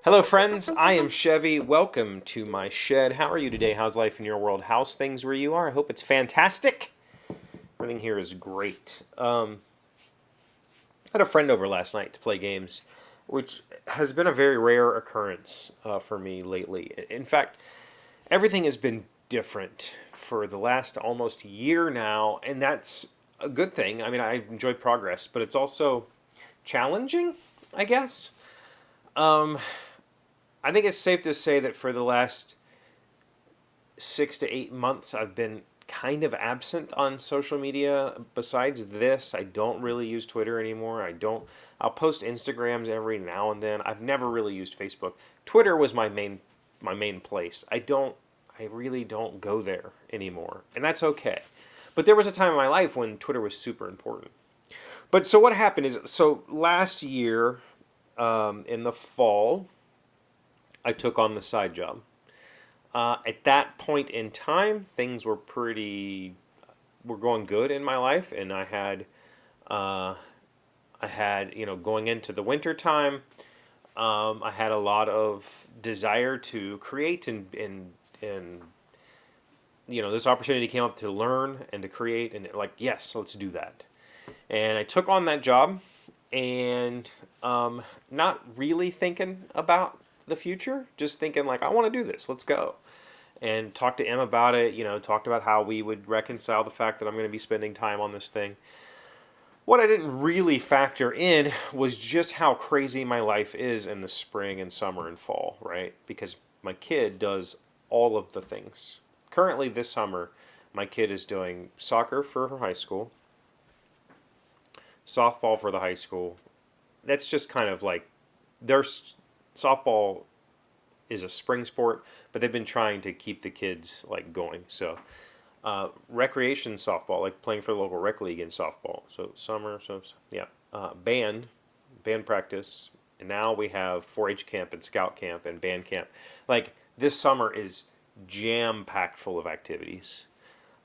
Hello, friends. I am Chevy. Welcome to my shed. How are you today? How's life in your world? How's things where you are? I hope it's fantastic. Everything here is great. I had a friend over last night to play games, which has been a very rare occurrence for me lately. In fact, everything has been different for the last almost year now, and that's a good thing. I mean, I enjoy progress, but it's also challenging, I guess. Um, I think it's safe to say that for the last 6 to 8 months, I've been kind of absent on social media. Besides this, I don't really use Twitter anymore. I'll post Instagrams every now and then. I've never really used Facebook. Twitter was my main place. I really don't go there anymore, and that's okay. But there was a time in my life when Twitter was super important. But so what happened is, so last year, in the fall, I took on the side job. At that point in time, things were going good in my life, and uh, going into the winter time, I had a lot of desire to create, and this opportunity came up to learn and to create, and like, yes, let's do that. And I took on that job, and not really thinking about the future, just thinking like, I want to do this, let's go. And talked to Em about it, talked about how we would reconcile the fact that I'm going to be spending time on this thing. What I didn't really factor in was just how crazy my life is in the spring and summer and fall, right? Because my kid does all of the things. Currently, this summer, my kid is doing soccer for her high school, softball for the high school. That's just kind of like their softball is a spring sport, but they've been trying to keep the kids like going. So recreation softball, like playing for the local rec league in softball. So summer, so yeah, band practice, and now we have 4-H camp and scout camp and band camp. Like this summer is jam packed full of activities.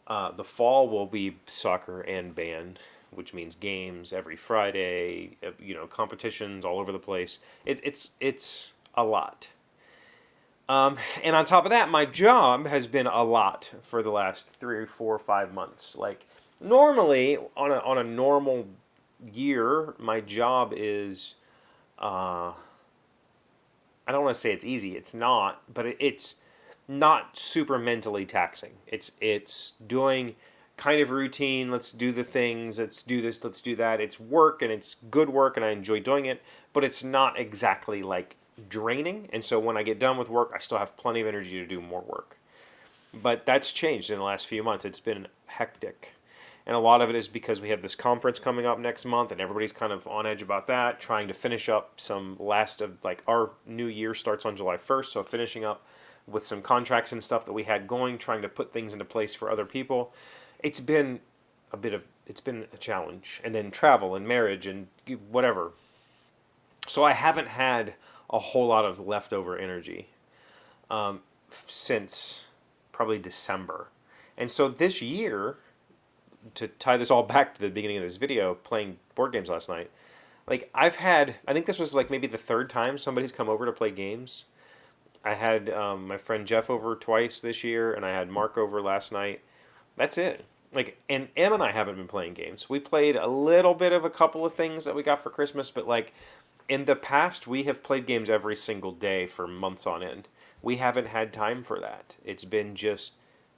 The fall will be soccer and band, which means games every Friday. Competitions all over the place. It's a lot. And on top of that, my job has been a lot for the last 3 or 4 or 5 months. Like normally, on a normal year, my job is I don't want to say it's easy. It's not, but it's not super mentally taxing. It's doing kind of routine. Let's do the things. Let's do this. Let's do that. It's work, and it's good work, and I enjoy doing it. But it's not exactly like draining. And so when I get done with work, I still have plenty of energy to do more work. But that's changed in the last few months. It's been hectic. And a lot of it is because we have this conference coming up next month, and everybody's kind of on edge about that, trying to finish up some last of, like, our new year starts on July 1st, so finishing up with some contracts and stuff that we had going, trying to put things into place for other people. It's been a challenge. And then travel and marriage and whatever. So I haven't had a whole lot of leftover energy since probably December. And so this year, to tie this all back to the beginning of this video, playing board games last night, like I think this was like maybe the third time somebody's come over to play games. I had my friend Jeff over twice this year, and I had Mark over last night. That's it. Like, and Em and I haven't been playing games. We played a little bit of a couple of things that we got for Christmas, but like in the past, we have played games every single day for months on end. We haven't had time for that. It's been just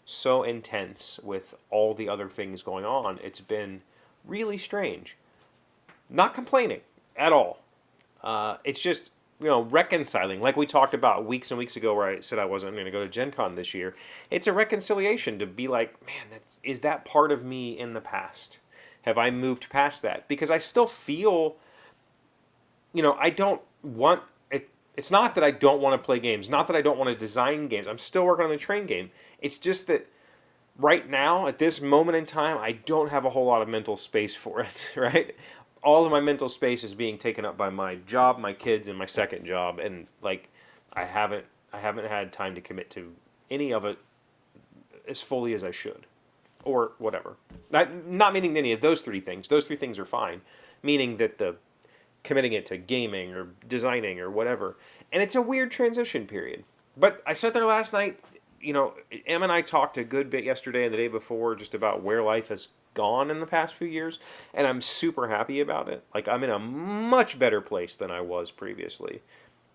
so intense with all the other things going on. It's been really strange. Not complaining at all. It's just, reconciling. Like we talked about weeks and weeks ago where I said I wasn't going to go to Gen Con this year. It's a reconciliation to be like, man, is that part of me in the past? Have I moved past that? Because I still feel, I don't want it. It's not that I don't want to play games, not that I don't want to design games. I'm still working on the train game. It's just that right now, at this moment in time, I don't have a whole lot of mental space for it, right? All of my mental space is being taken up by my job, my kids, and my second job, and like I haven't had time to commit to any of it as fully as I should, or whatever. Not meaning any of those three things. Those three things are fine. Meaning that committing it to gaming or designing or whatever. And it's a weird transition period. But I sat there last night, Em and I talked a good bit yesterday and the day before just about where life has gone in the past few years, and I'm super happy about it. Like, I'm in a much better place than I was previously.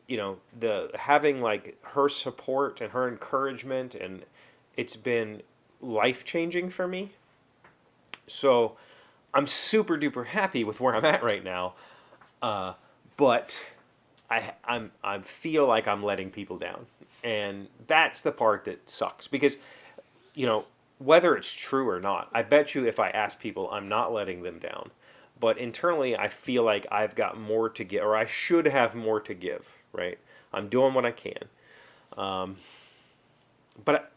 The having like her support and her encouragement, and it's been life changing for me. So I'm super duper happy with where I'm at right now. But I feel like I'm letting people down, and that's the part that sucks because, whether it's true or not, I bet you if I ask people, I'm not letting them down. But internally, I feel like I've got more to give, or I should have more to give. Right? I'm doing what I can, but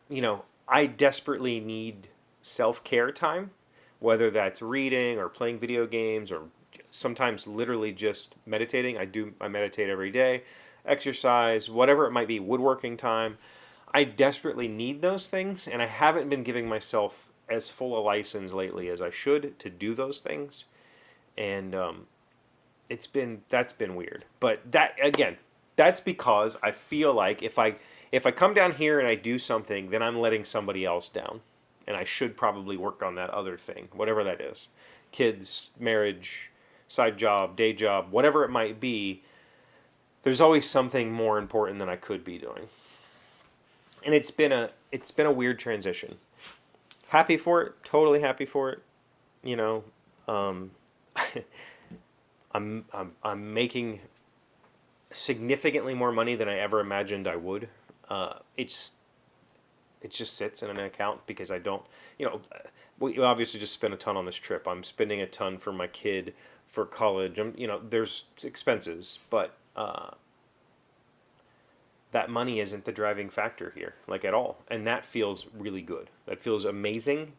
I desperately need self-care time, whether that's reading or playing video games or sometimes literally just meditating. I meditate every day, exercise, whatever it might be, woodworking time. I desperately need those things, and I haven't been giving myself as full a license lately as I should to do those things, and that's been weird. But that again, that's because I feel like if I come down here and I do something, then I'm letting somebody else down, and I should probably work on that other thing, whatever that is, kids, marriage, side job, day job, whatever it might be. There's always something more important than I could be doing. And it's been a weird transition. Happy for it, totally happy for it. Um, I'm making significantly more money than I ever imagined I would. It just sits in an account because I don't, we obviously just spent a ton on this trip. I'm spending a ton for my kid for college. There's expenses, but that money isn't the driving factor here, like at all. And that feels really good. That feels amazing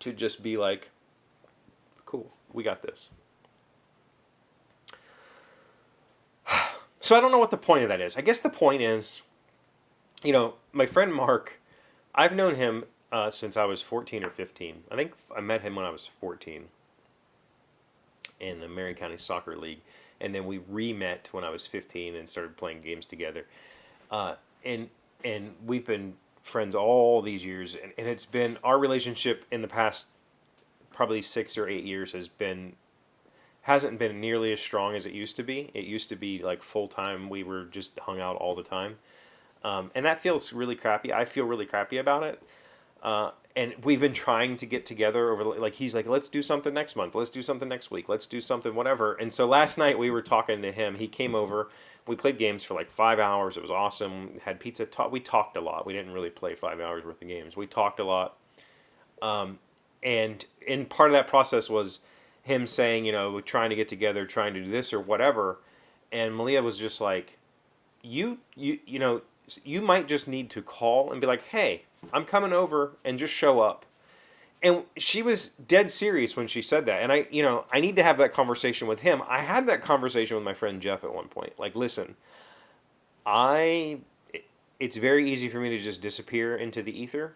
to just be like, cool, we got this. So I don't know what the point of that is. I guess the point is, my friend Mark, I've known him since I was 14 or 15. I think I met him when I was 14 in the Marion County Soccer League. And then we re-met when I was 15 and started playing games together. And we've been friends all these years. And it's been, our relationship in the past probably 6 or 8 years hasn't been nearly as strong as it used to be. It used to be like full time. We were just hung out all the time. And that feels really crappy. I feel really crappy about it. And we've been trying to get together over, like, he's like, let's do something next month. Let's do something next week. Let's do something, whatever. And so last night we were talking to him. He came over. We played games for like 5 hours. It was awesome. Had pizza. We talked a lot. We didn't really play 5 hours worth of games. We talked a lot. And part of that process was him saying, we're trying to get together, trying to do this or whatever. And Malia was just like, you might just need to call and be like, hey, I'm coming over, and just show up. And she was dead serious when she said that. And I need to have that conversation with him. I had that conversation with my friend Jeff at one point. Like, listen, it's very easy for me to just disappear into the ether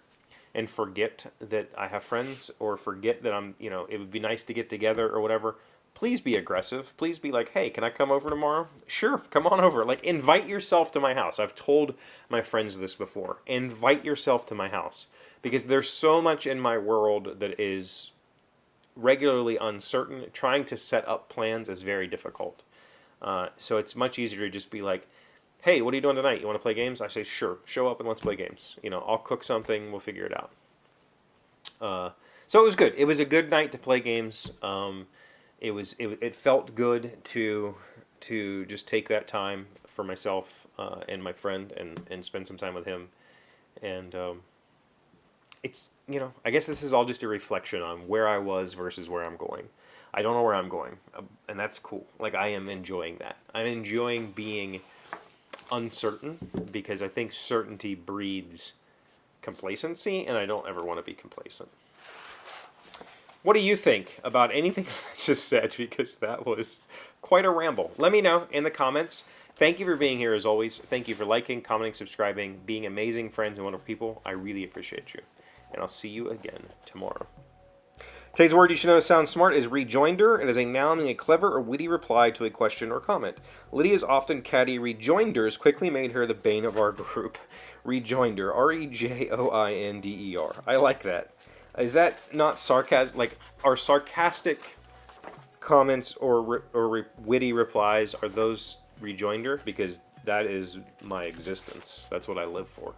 and forget that I have friends, or forget that it would be nice to get together or whatever. Please be aggressive. Please be like, hey, can I come over tomorrow? Sure, come on over. Like, invite yourself to my house. I've told my friends this before. Invite yourself to my house. Because there's so much in my world that is regularly uncertain. Trying to set up plans is very difficult. So it's much easier to just be like, hey, what are you doing tonight? You want to play games? I say, sure. Show up and let's play games. I'll cook something. We'll figure it out. So it was good. It was a good night to play games. It felt good to just take that time for myself and my friend and spend some time with him. And it's, I guess this is all just a reflection on where I was versus where I'm going. I don't know where I'm going, and that's cool. Like, I am enjoying that. I'm enjoying being uncertain, because I think certainty breeds complacency, and I don't ever want to be complacent. What do you think about anything I just said? Because that was quite a ramble. Let me know in the comments. Thank you for being here as always. Thank you for liking, commenting, subscribing, being amazing friends and wonderful people. I really appreciate you. And I'll see you again tomorrow. Today's word you should know to sound smart is rejoinder. It is a noun meaning a clever or witty reply to a question or comment. Lydia's often catty rejoinders quickly made her the bane of our group. Rejoinder. R-E-J-O-I-N-D-E-R. I like that. Is that not sarcasm? Like, are sarcastic comments or witty replies, are those rejoinder? Because that is my existence. That's what I live for.